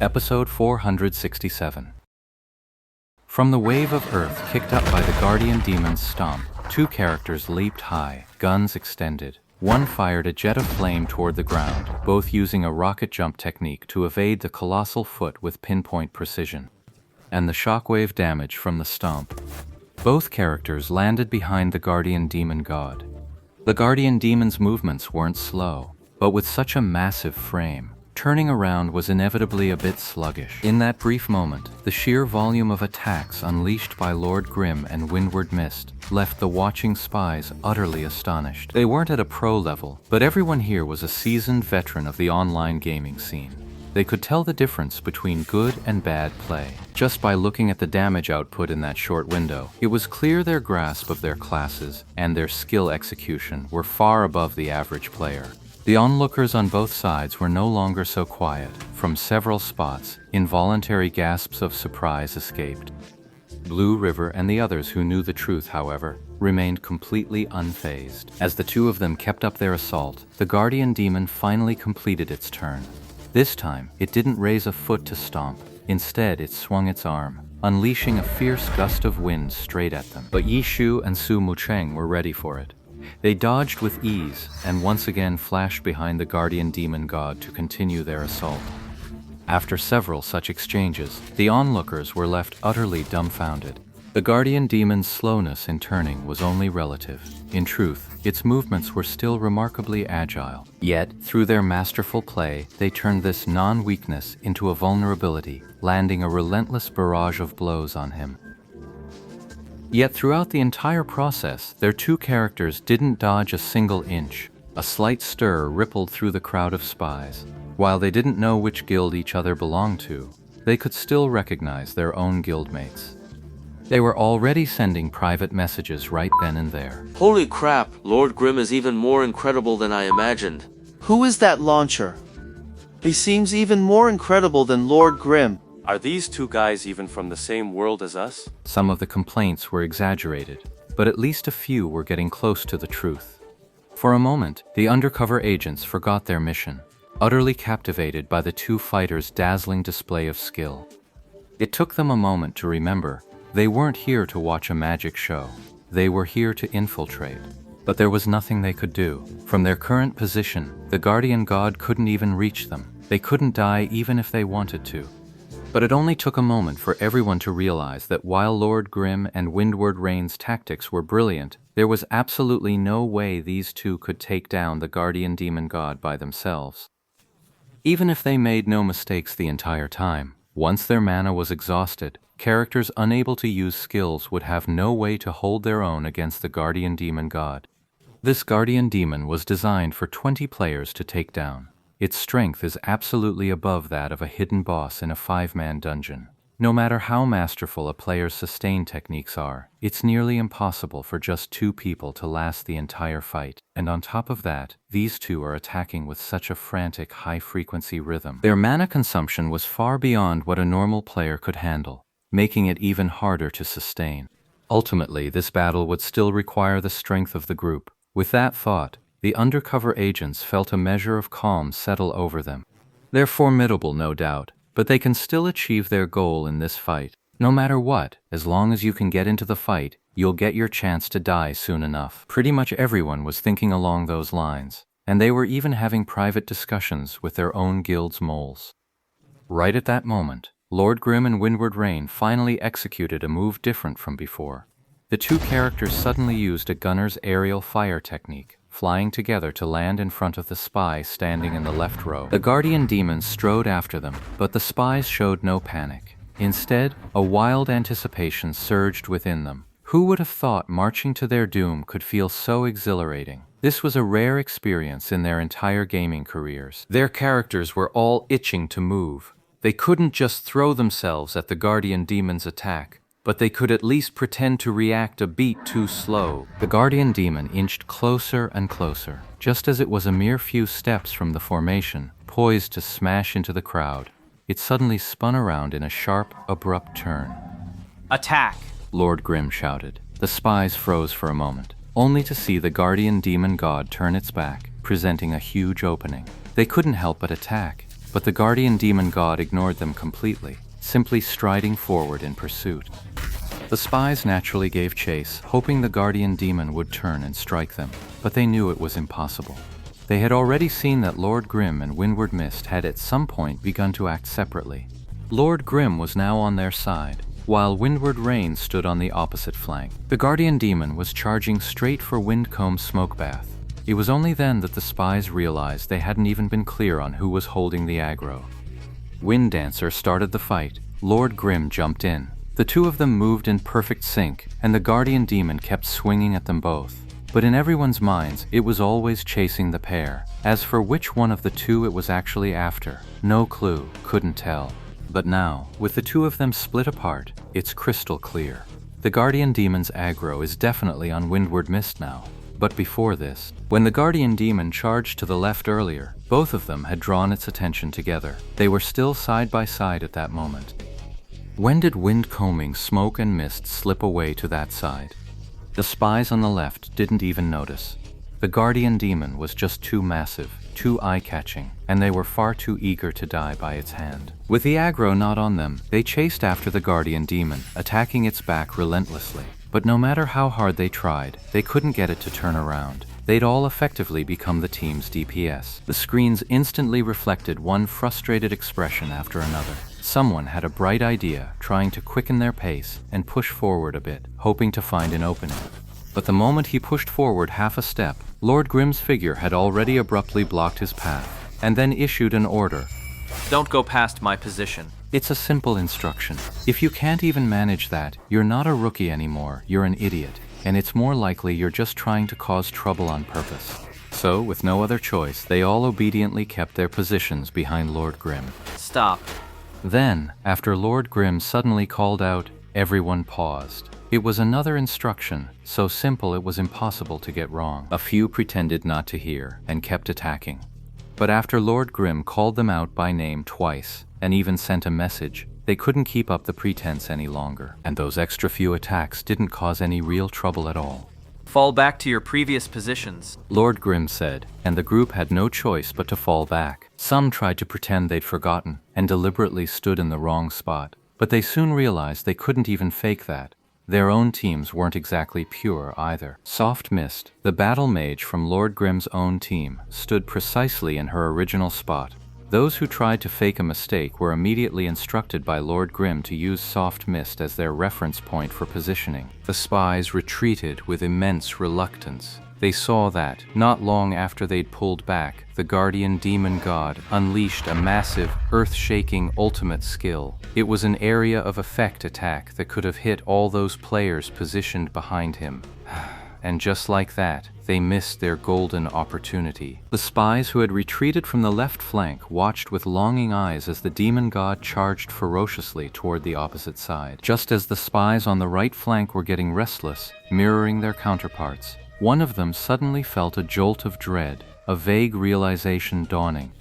Episode 467. From the wave of earth kicked up by the guardian demon's stomp, two characters leaped high, guns extended. One fired a jet of flame toward the ground, both using a rocket jump technique to evade the colossal foot with pinpoint precision, and the shockwave damage from the stomp. Both characters landed behind the guardian demon god. The guardian demon's movements weren't slow, but with such a massive frame, turning around was inevitably a bit sluggish. In that brief moment, the sheer volume of attacks unleashed by Lord Grimm and Windward Mist left the watching spies utterly astonished. They weren't at a pro level, but everyone here was a seasoned veteran of the online gaming scene. They could tell the difference between good and bad play just by looking at the damage output in that short window. It was clear their grasp of their classes and their skill execution were far above the average player. The onlookers on both sides were no longer so quiet. From several spots, involuntary gasps of surprise escaped. Blue River and the others who knew the truth, however, remained completely unfazed. As the two of them kept up their assault, the guardian demon finally completed its turn. This time, it didn't raise a foot to stomp. Instead, it swung its arm, unleashing a fierce gust of wind straight at them. But Yi Shu and Su Mucheng were ready for it. They dodged with ease and once again flashed behind the guardian demon god to continue their assault. After several such exchanges, the onlookers were left utterly dumbfounded. The guardian demon's slowness in turning was only relative. In truth, its movements were still remarkably agile. Yet, through their masterful play, they turned this non-weakness into a vulnerability, landing a relentless barrage of blows on him. Yet throughout the entire process, their two characters didn't dodge a single inch. A slight stir rippled through the crowd of spies. While they didn't know which guild each other belonged to, they could still recognize their own guildmates. They were already sending private messages right then and there. Holy crap, Lord Grimm is even more incredible than I imagined. Who is that launcher? He seems even more incredible than Lord Grimm. Are these two guys even from the same world as us? Some of the complaints were exaggerated, but at least a few were getting close to the truth. For a moment, the undercover agents forgot their mission, utterly captivated by the two fighters' dazzling display of skill. It took them a moment to remember they weren't here to watch a magic show. They were here to infiltrate. But there was nothing they could do. From their current position, the guardian god couldn't even reach them. They couldn't die even if they wanted to. But it only took a moment for everyone to realize that while Lord Grimm and Windward Rain's tactics were brilliant, there was absolutely no way these two could take down the guardian demon god by themselves. Even if they made no mistakes the entire time, once their mana was exhausted, characters unable to use skills would have no way to hold their own against the guardian demon god. This guardian demon was designed for 20 players to take down. Its strength is absolutely above that of a hidden boss in a 5-man dungeon. No matter how masterful a player's sustain techniques are, it's nearly impossible for just 2 people to last the entire fight. And on top of that, these two are attacking with such a frantic, high-frequency rhythm. Their mana consumption was far beyond what a normal player could handle, making it even harder to sustain. Ultimately, this battle would still require the strength of the group. With that thought, the undercover agents felt a measure of calm settle over them. They're formidable, no doubt, but they can still achieve their goal in this fight. No matter what, as long as you can get into the fight, you'll get your chance to die soon enough. Pretty much everyone was thinking along those lines, and they were even having private discussions with their own guild's moles. Right at that moment, Lord Grimm and Windward Rain finally executed a move different from before. The two characters suddenly used a gunner's aerial fire technique, flying together to land in front of the spy standing in the left row. The guardian demons strode after them, but the spies showed no panic. Instead, a wild anticipation surged within them. Who would have thought marching to their doom could feel so exhilarating? This was a rare experience in their entire gaming careers. Their characters were all itching to move. They couldn't just throw themselves at the guardian demon's attack, but they could at least pretend to react a beat too slow. The guardian demon inched closer and closer, just as it was a mere few steps from the formation, poised to smash into the crowd. It suddenly spun around in a sharp, abrupt turn. Attack! Lord Grimm shouted. The spies froze for a moment, only to see the guardian demon god turn its back, presenting a huge opening. They couldn't help but attack. but the guardian demon god ignored them completely, simply striding forward in pursuit. The spies naturally gave chase, hoping the guardian demon would turn and strike them, but they knew it was impossible. They had already seen that Lord Grim and Windward Mist had at some point begun to act separately. Lord Grim was now on their side, while Windward Rain stood on the opposite flank. The guardian demon was charging straight for Windcombe Smokebath. It was only then that the spies realized they hadn't even been clear on who was holding the aggro. Wind Dancer started the fight. Lord Grim jumped in. The two of them moved in perfect sync, and the guardian demon kept swinging at them both. But in everyone's minds, it was always chasing the pair. As for which one of the two it was actually after, no clue, couldn't tell. But now, with the two of them split apart, it's crystal clear. The guardian demon's aggro is definitely on Windward Mist now. But before this, when the guardian demon charged to the left earlier, both of them had drawn its attention together. They were still side by side at that moment. When did Windcombing Smoke and Mist slip away to that side? The spies on the left didn't even notice. The guardian demon was just too massive, too eye-catching, and they were far too eager to die by its hand. With the aggro not on them, they chased after the guardian demon, attacking its back relentlessly. But no matter how hard they tried, they couldn't get it to turn around. They'd all effectively become the team's DPS. The screens instantly reflected one frustrated expression after another. Someone had a bright idea, trying to quicken their pace and push forward a bit, hoping to find an opening. But the moment he pushed forward half a step, Lord Grim's figure had already abruptly blocked his path, and then issued an order. Don't go past my position. It's a simple instruction. If you can't even manage that, you're not a rookie anymore, you're an idiot, and it's more likely you're just trying to cause trouble on purpose. So, with no other choice, they all obediently kept their positions behind Lord Grim. Stop. Then, after Lord Grim suddenly called out, everyone paused. It was another instruction, so simple it was impossible to get wrong. A few pretended not to hear, and kept attacking. But after Lord Grim called them out by name twice, and even sent a message, they couldn't keep up the pretense any longer, and those extra few attacks didn't cause any real trouble at all. Fall back to your previous positions. Lord Grim said, and the group had no choice but to fall back. Some tried to pretend they'd forgotten, and deliberately stood in the wrong spot, but they soon realized they couldn't even fake that. Their own teams weren't exactly pure either. Soft Mist, the battle mage from Lord Grim's own team, stood precisely in her original spot. Those who tried to fake a mistake were immediately instructed by Lord Grim to use Soft Mist as their reference point for positioning. The spies retreated with immense reluctance. They saw that, not long after they'd pulled back, the guardian demon god unleashed a massive, earth-shaking ultimate skill. It was an area of effect attack that could have hit all those players positioned behind him. And just like that, they missed their golden opportunity. The spies who had retreated from the left flank watched with longing eyes as the demon god charged ferociously toward the opposite side. Just as the spies on the right flank were getting restless, mirroring their counterparts, one of them suddenly felt a jolt of dread, a vague realization dawning.